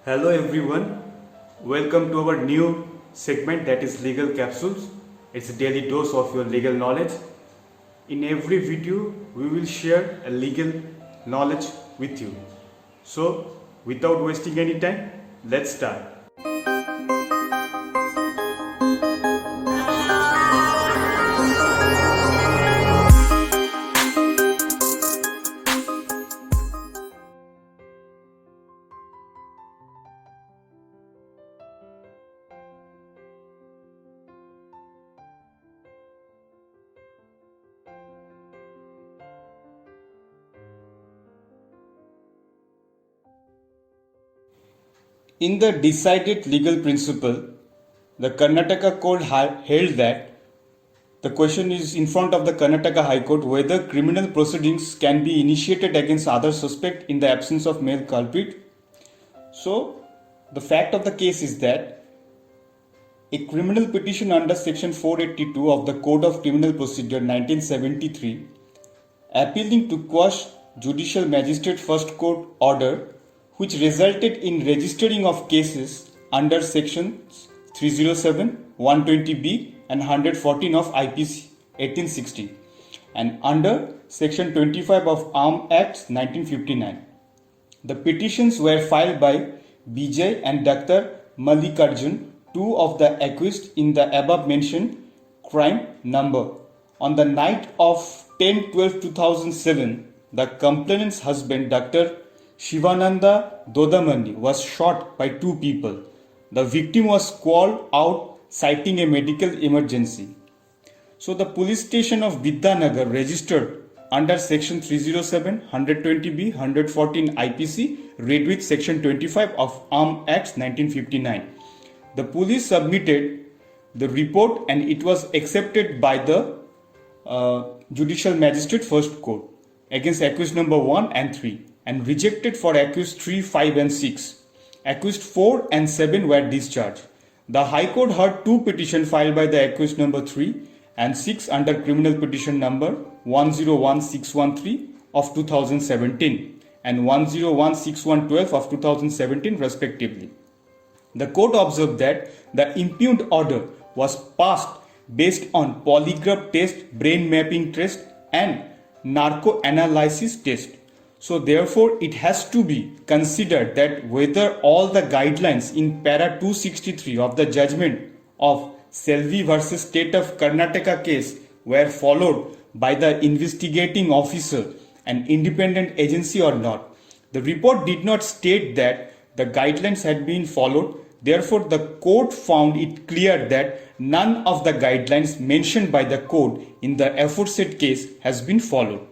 Hello everyone, welcome to our new segment that is Legal Capsules. It's a daily dose of your legal knowledge. In every video, we will share a legal knowledge with you. So, without wasting any time, let's start. In the decided legal principle, the Karnataka Court held that the question is in front of the Karnataka High Court whether criminal proceedings can be initiated against other suspect in the absence of male culprit. So, the fact of the case is that a criminal petition under Section 482 of the Code of Criminal Procedure 1973 appealing to quash Judicial Magistrate First Court order which resulted in registering of cases under sections 307, 120B and 114 of IPC 1860 and under section 25 of Arms Act 1959. The petitions were filed by Bijay and Dr. Mallikarjun, two of the accused in the above mentioned crime number. On the night of 10-12-2007, the complainant's husband, Dr. Shivananda Dodamani, was shot by two people. The victim was called out citing a medical emergency. So the police station of Vidyanagar registered under section 307, 120B, 114 IPC read with section 25 of Arms Act 1959. The police submitted the report and it was accepted by the Judicial Magistrate First Court against accused number 1 and 3 and rejected for accused 3, 5 and 6. Accused 4 and 7 were discharged. The High Court heard two petitions filed by the accused number 3 and 6 under criminal petition number 101613 of 2017 and 101612 of 2017 respectively. The court observed that the impugned order was passed based on polygraph test, brain mapping test and narco-analysis test. So therefore, it has to be considered that whether all the guidelines in para 263 of the judgment of Selvi versus State of Karnataka case were followed by the investigating officer and independent agency or not. The report did not state that the guidelines had been followed. Therefore, the court found it clear that none of the guidelines mentioned by the court in the aforesaid case has been followed.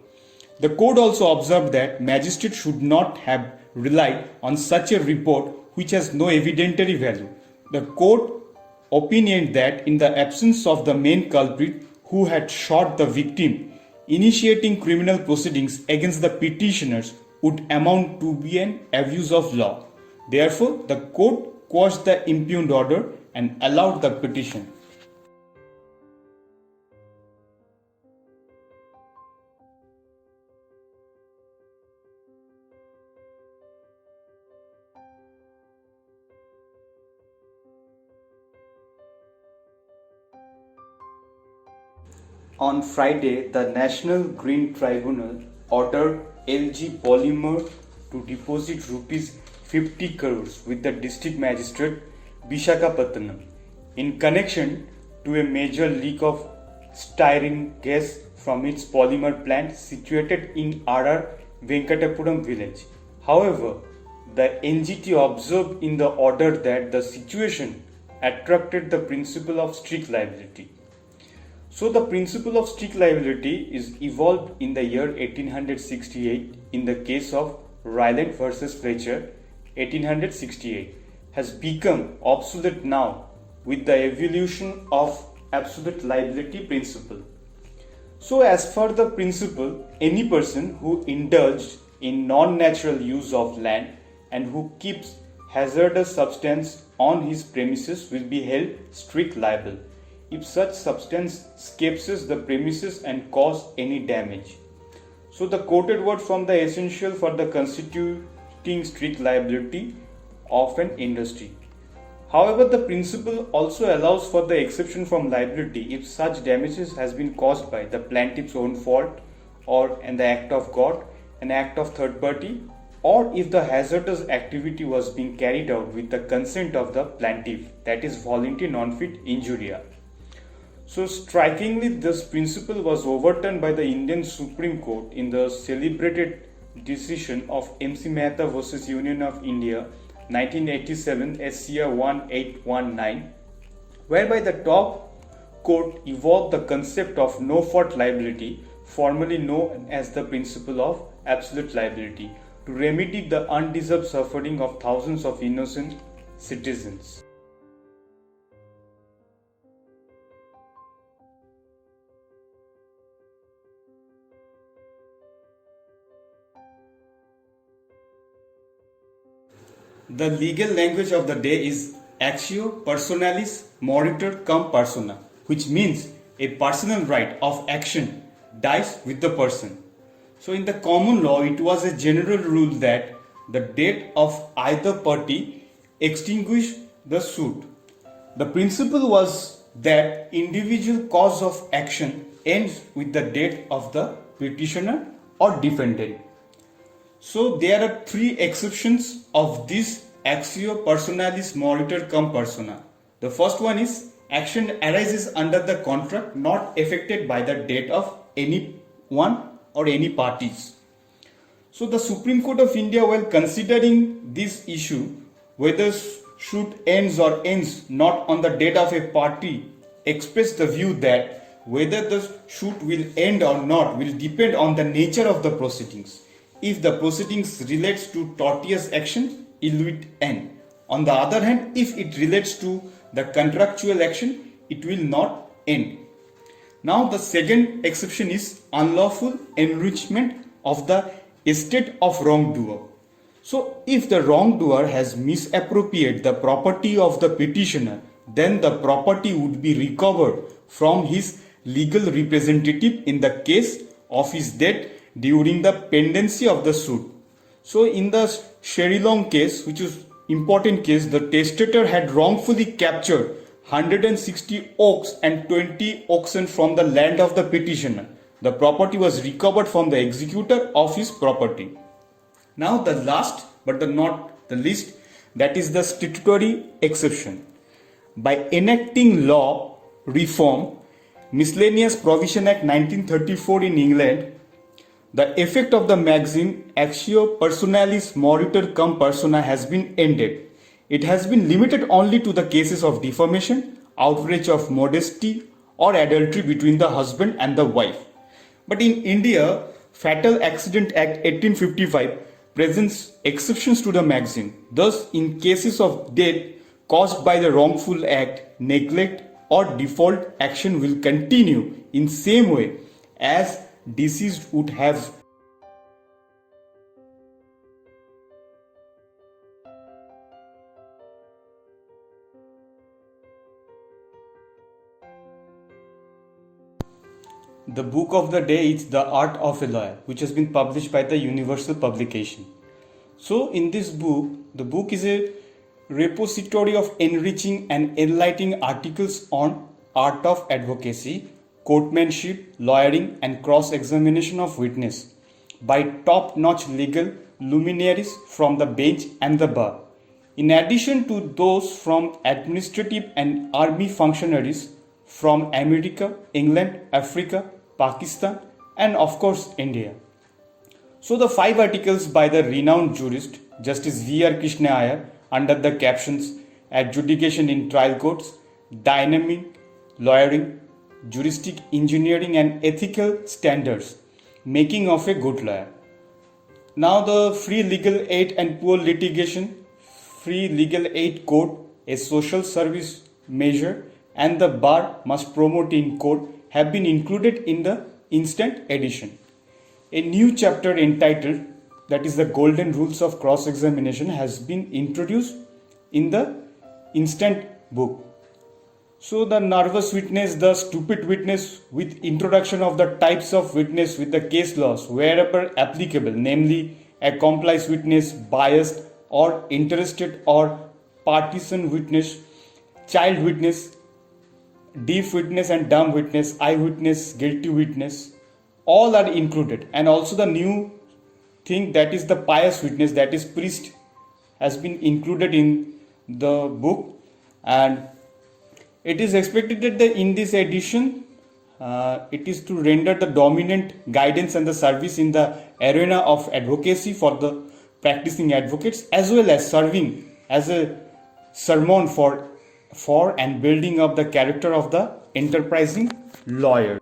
The court also observed that magistrate should not have relied on such a report which has no evidentiary value. The court opinioned that in the absence of the main culprit who had shot the victim, initiating criminal proceedings against the petitioners would amount to be an abuse of law. Therefore, the court quashed the impugned order and allowed the petition. On Friday, the National Green Tribunal ordered LG Polymer to deposit rupees 50 crores with the district magistrate Visakhapatnam in connection to a major leak of styrene gas from its polymer plant situated in RR Venkatapuram village. However, the NGT observed in the order that the situation attracted the principle of strict liability. So the principle of strict liability is evolved in the year 1868 in the case of Ryland versus Fletcher 1868 has become obsolete now with the evolution of absolute liability principle. So as per the principle, any person who indulged in non-natural use of land and who keeps hazardous substance on his premises will be held strict liable if such substance escapes the premises and cause any damage. So the quoted word from the essential for the constituting strict liability of an industry. However, the principle also allows for the exception from liability if such damages has been caused by the plaintiff's own fault or an act of God, an act of third party, or if the hazardous activity was being carried out with the consent of the plaintiff, that is voluntary non-fit injuria. So strikingly, this principle was overturned by the Indian Supreme Court in the celebrated decision of MC Mehta versus Union of India 1987 SCR 1819, whereby the top court evolved the concept of no fault liability, formerly known as the principle of absolute liability, to remedy the undeserved suffering of thousands of innocent citizens. The legal language of the day is actio personalis moritur cum persona, which means a personal right of action dies with the person. So in the common law, it was a general rule that the death of either party extinguished the suit. The principle was that individual cause of action ends with the death of the petitioner or defendant. So there are three exceptions of this actio personalis moritur cum persona. The first one is action arises under the contract not affected by the death of any one or any parties. So the Supreme Court of India, while considering this issue, whether suit ends or ends not on the death of a party, expressed the view that whether the suit will end or not will depend on the nature of the proceedings. If the proceedings relates to tortious action, it will end. On the other hand, if it relates to the contractual action, it will not end. Now the second exception is unlawful enrichment of the estate of wrongdoer. So if the wrongdoer has misappropriated the property of the petitioner, then the property would be recovered from his legal representative in the case of his death during the pendency of the suit. So in the Sherilong case, which is important case, the testator had wrongfully captured 160 oaks and 20 oxen from the land of the petitioner. The property was recovered from the executor of his property. Now the last but not the least, that is the statutory exception. By enacting law reform, Miscellaneous Provision Act 1934 in England, the effect of the maxim actio personalis moritur cum persona has been ended. It has been limited only to the cases of defamation, outrage of modesty, or adultery between the husband and the wife. But in India, Fatal Accident Act 1855 presents exceptions to the maxim. Thus, in cases of death caused by the wrongful act, neglect, or default, action will continue in same way as deceased would have. The book of the day is The Art of a Lawyer, which has been published by the Universal Publication. So in this book, the book is a repository of enriching and enlightening articles on art of advocacy, courtmanship, lawyering, and cross-examination of witness by top-notch legal luminaries from the bench and the bar. In addition to those from administrative and army functionaries from America, England, Africa, Pakistan, and of course India. So the 5 articles by the renowned jurist Justice V.R. Krishna Iyer under the captions Adjudication in Trial Courts, Dynamic Lawyering, Juristic Engineering and Ethical Standards, Making of a Good Lawyer. Now the Free Legal Aid and Poor Litigation, Free Legal Aid Code, a social service measure, and the Bar Must Promote in Court have been included in the instant edition. A new chapter entitled, that is the Golden Rules of Cross-Examination, has been introduced in the instant book. So the nervous witness, the stupid witness, with introduction of the types of witness with the case laws wherever applicable, namely accomplice witness, biased, or interested or partisan witness, child witness, deaf witness and dumb witness, eyewitness, guilty witness, all are included. And also the new thing, that is the pious witness, that is priest, has been included in the book. And it is expected that in this edition it is to render the dominant guidance and the service in the arena of advocacy for the practicing advocates, as well as serving as a sermon for and building up the character of the enterprising lawyer.